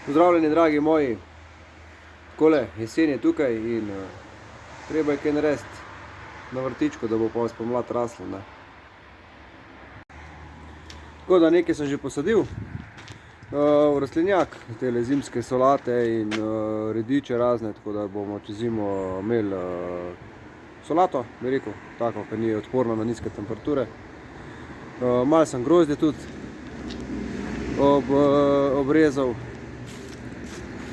Pozdravljeni, dragi moji. Takole, jesen je tukaj in treba je kaj narediti na vrtičku, da bo pa spomlad raslo. Tako da nekaj sem že posadil v rastlinjak, tele zimske solate in rediče razne, tako da bomo čez zimo imeli solato, bi rekel, tako, ker ni odporna na nizke temperature. Malo sem grozdje tudi obrezal.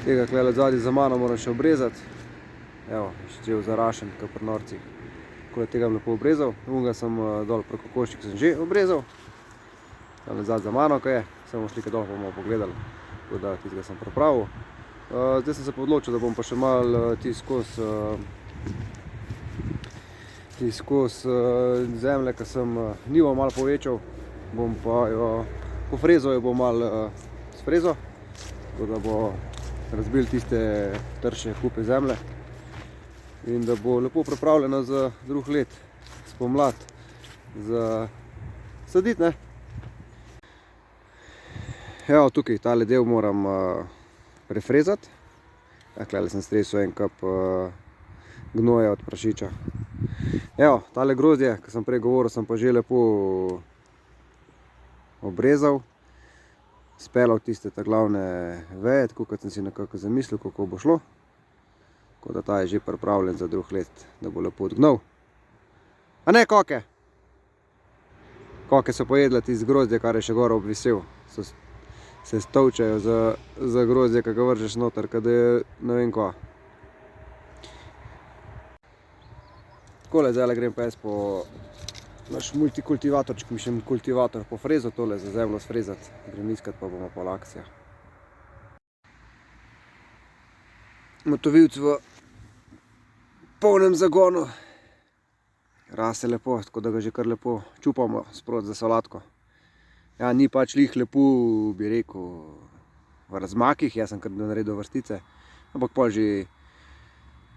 Tega klele zadnji za mano moram še obrezati. Evo, še cel zarašen, kot pri norcih. Tako da tega bom lepo obrezal. Unga sem dol preko koščik sem že obrezal. Tale zadnji za mano, ko je. Samo šli kaj dol, pa bomo pogledali. Tako da tistega sem pripravil. Zdaj sem se pa odločil, da bom pa še malo skozi zemlje, ko sem njivo malo povečal. Bom pa jo pofrezal, jo bom malo s frezo. Tako da bo razbil tiste trše kupe zemlje in da bo lepo pripravljena za drug let, spomlad, za saditi, ne. Evo, tukaj tale del moram prefrezati. Tukaj sem stresel en kup gnoja od prašiča. Evo, tale grozdje, ko sem prej govoril, sem pa že lepo obrezal. Speljal tiste ta glavne veje, tako kot sem si nekako zamislil, kako bo šlo. Tako da ta je že pripravljen za drug let, da bo lepo odgnal. A ne, koke? Koke so pojedle tisto grozdje, kar je še gor obvisel. Se stolčajo za grozdje, ko ga vržeš noter, kada je ne vem kva. Takole, zdaj grem pa jaz po naš multikultivatorček, mišljem kultivator, po frezo tole za zemljo sfrezati. Grem iskat, pa bomo pol akcija. Motovilc v polnem zagonu. Raste lepo, tako da ga že kar lepo čupamo sprot za solatko. Ja, ni pač lih lepo, bi rekel, v razmakih, jaz sem kar naredil vrstice. Ampak pol že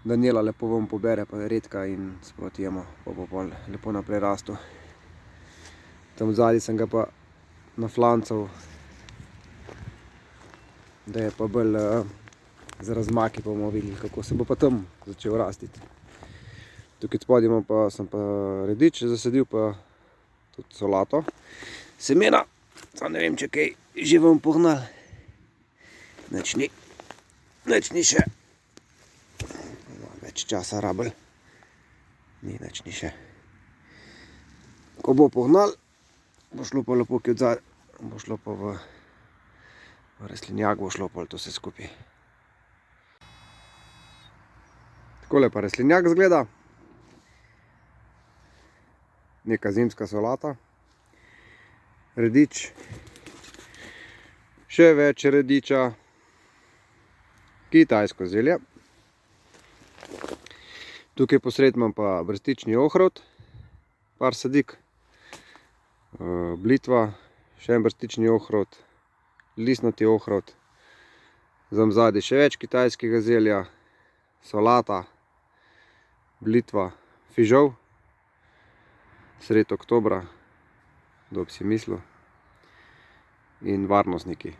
Daniela lepo vam pobere, pa redka in sproti jemo, pa bo pol lepo naprej rastel. Tam zadnji sem ga pa naflancal, da je pa bolj z razmaki, pa bomo videli, kako se bo pa tam začel rastiti. Tukaj spodaj imam pa, sem pa redič zasadil, pa tudi solato. Semena, samo ne vem, če kaj že vam pognal. Nič ni še. Več časa rabel. Nič ni še. Ko bo pognal, bo šlo pa lepo ki odzad, bo šlo pa v rastlinjak, bo šlo pa to vse skupaj. Takole pa rastlinjak izgleda. Neka zimska solata. Redič. Še več rediča. Kitajsko zelje. Tukaj posred imam pa brstični ohrovt, par sadik, blitva, še en brstični ohrovt, listnati ohrovt, zadaj še več kitajskega zelja, solata, blitva, fižol, sred oktobra, kdo bi si mislil, in varnostniki.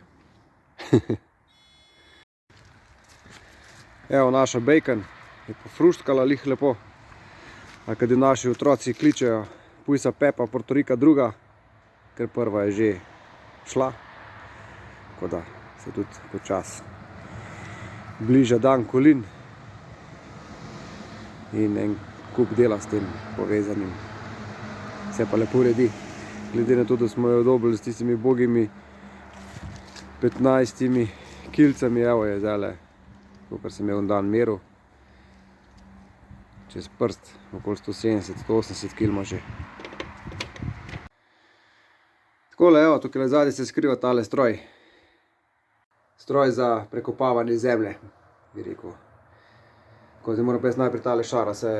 Evo naša bacon. Je pofruštkala lih lepo. A kad naši otroci kličejo pujsa Pepa, Portorika druga, ker prva je že šla. Tako da se tudi počas bliža dan kolin in en kup dela s tem povezanim. Se pa lepo redi. Glede na to, da smo jo dobili s tistimi bogimi 15 kilcami, evo je zdajle, kakor sem jo en dan meril. Čez prst, okoli 170-180 kg ima že. Takole, evo, tukaj zadaj se skriva tale stroj. Stroj za prekopavanje zemlje, bi rekel. Tako, zdaj moram pa jaz najprej tale šara se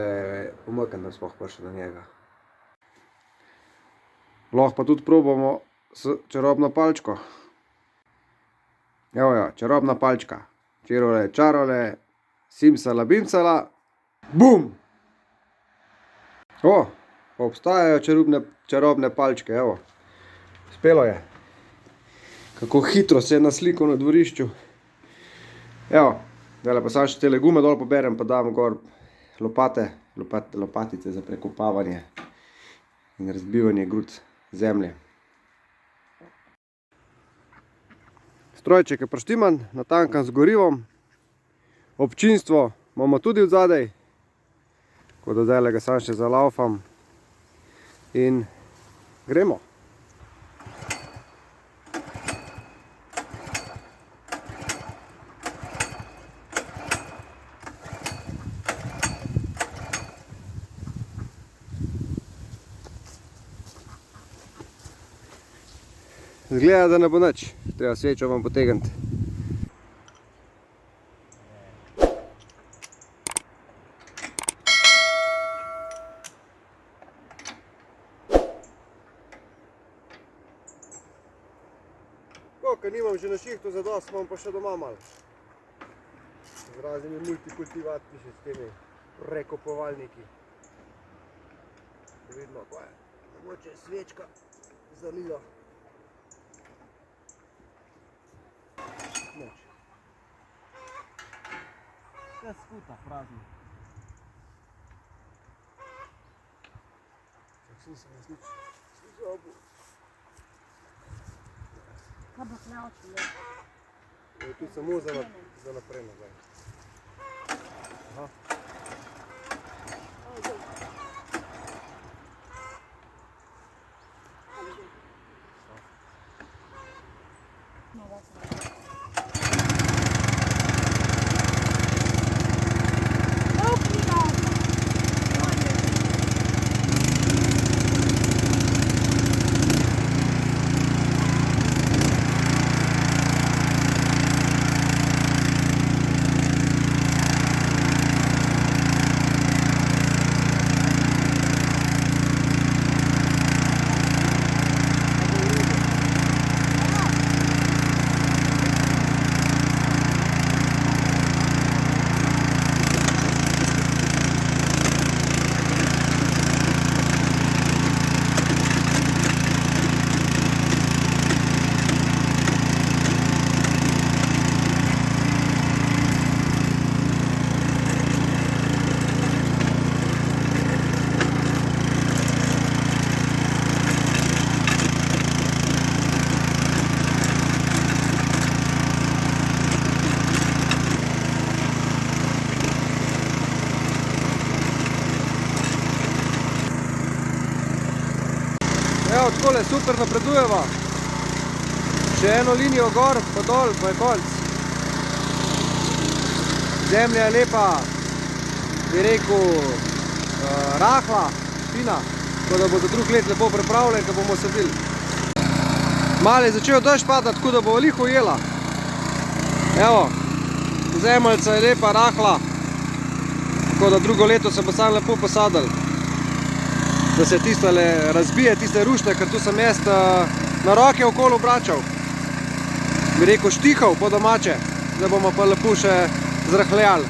pomaknem, da bi sploh prišel do njega. Lahko pa tudi probamo s čarobno palčko. Evo jo, čarobna palčka. Čirole, čarole, simsala, bimsala, bum! O, obstajajo čarobne palčke, evo. Uspelo je. Kako hitro se je naslikal na dvorišču. Evo, zdaj pa samo še te legume dol poberem, pa dam gor lopatice za prekopavanje in razbivanje grud zemlje. Strojček je proštiman, natankan z gorivom. Občinstvo imamo tudi od zadaj, tako da zdaj ga samo še zalaufam in gremo. Zgleda, da ne bo nič, treba svečo vam potegniti. Ker nimam že na šihtu za dosti, imam pa še doma malo. Z raznimi multikultivatki še s temi prekopovalniki. Da vidimo, ko je mogoče svečka zalila. Noč. Vse skuta prazno. Čak sem se vas nič zabil. Kaj bo klavčil, ne? Je tu samo za naprej nazaj. Aha. Evo, takole super napredujeva. Še eno linijo gor, pa dol, pa je konc. Zemlja je lepa, bi rekel, rahla, fina, tako da bo za drug let lepo pripravljen, ko bomo sadili. Malo je začel dež padati, tako da bo liho ujela. Evo, zemljica je lepa, rahla, tako da drugo leto se bo sam lepo posadil. Da se tistale razbije, tiste rušne, ker tu sem jaz na roke okoli obračal. Bi rekel štihal po domače, zdaj bomo pa lepo še zrahljali.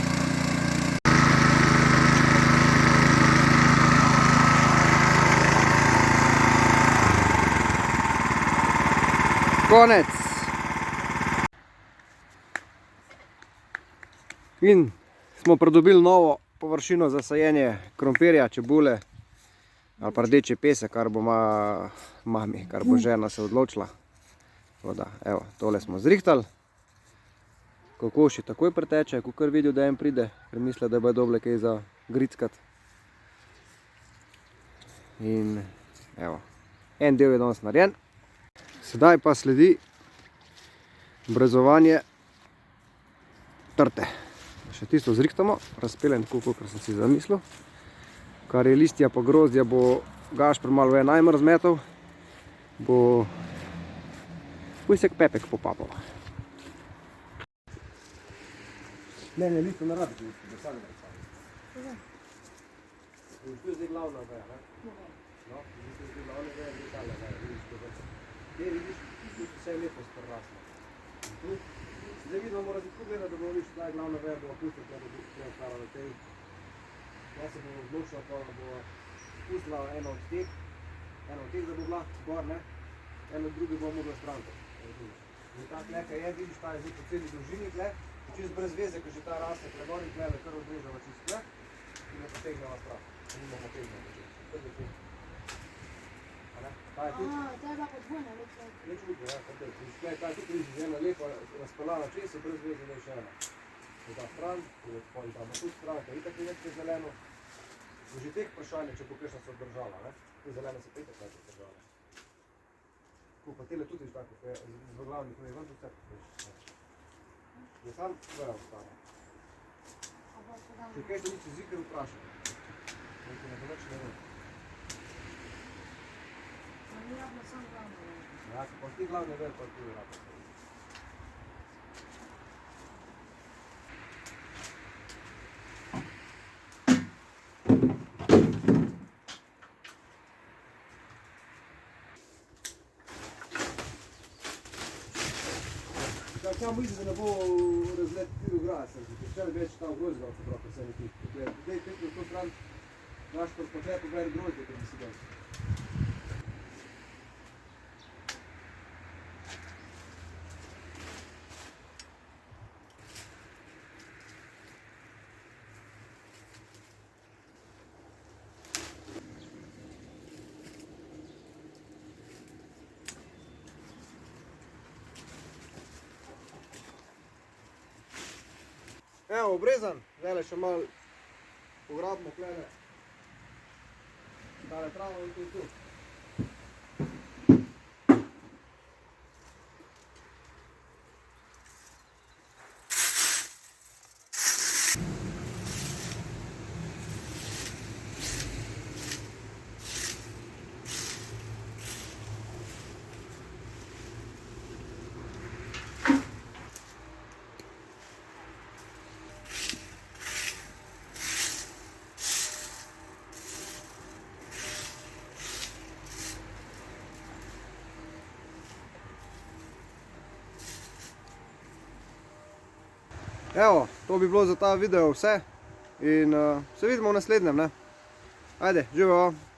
Konec. In smo pridobili novo površino za sajenje krompirja, čebule ali pa rdeče pese, kar bo mami, kar bo žena se odločila. Voda, evo, tole smo zrihtali. Kokoši takoj preteče, ko kar vidijo, da en pride, ker misle, da bo doble kaj za grickat. In evo, en del je danes narejen. Sedaj pa sledi brezovanje trte. Še tisto zrihtamo, razpeljem tako, kot sem si zamislil. Kar je listja pa grozdja, bo Gašper malo v enajmer zmetal, bo pujsek pepek popapal. Ne, listja ne rabi, da sami recali. Tu je zdaj glavna veja, ne? No, tu je zdaj glavna veja, zdaj tale veja, vidiš, to več. Te vidiš, tu vse je lepo sprrasno. In tu, zdaj vidimo, mora tako gledati, da bomo viš, da je glavna veja, bomo pustiti, da bo tukaj ostala na tej. Jaz se bomo odločila, pa bo pustila eno od teh, da bo bila gor, ne? Eno od druge bomo mogla stranko. In ta tle, kaj je, vidiš, ta je zdaj po celi dolžini tle, po čist brez veze, ko že ta raste pregor in tlele kar odrežava čist tle in ne potegneva stran. Nimamo tegnemo že. Prvi put. A ne? Ta je tudi. To je bila podvojna večja. Nič vidno, ja, tako je. Ta je tudi vidiš, ena lepa razpeljana česa, brez veze ne še ena. Je ta stran, in tam tudi stran, to je itak ni več zeleno. In že teh vprašanje, če bo kakšna se održala, ne? Te zelene se pa itak več održala. Pa tele tudi viš tako, z glavnih ne ven do vse. Je sam vera ostane. Če kaj te nič zikr vprašati. Nekaj ne bo več ne vem. Ni rabno sam glavno. Ja, pa ti glavne ver, pa ti je rabno. Samo misli, da ne bo razlet ograja se razlike. Včeraj več tam grozga otroka se nekaj. Dej pet na to stran, naš počet pogledaj grozde, ker bi si dal. Evo, obrezan, zdaj še malo pograbimo klene. Tale travo in tu. Evo, to bi bilo za ta video vse in se vidimo v naslednjem, ne? Ajde, živijo!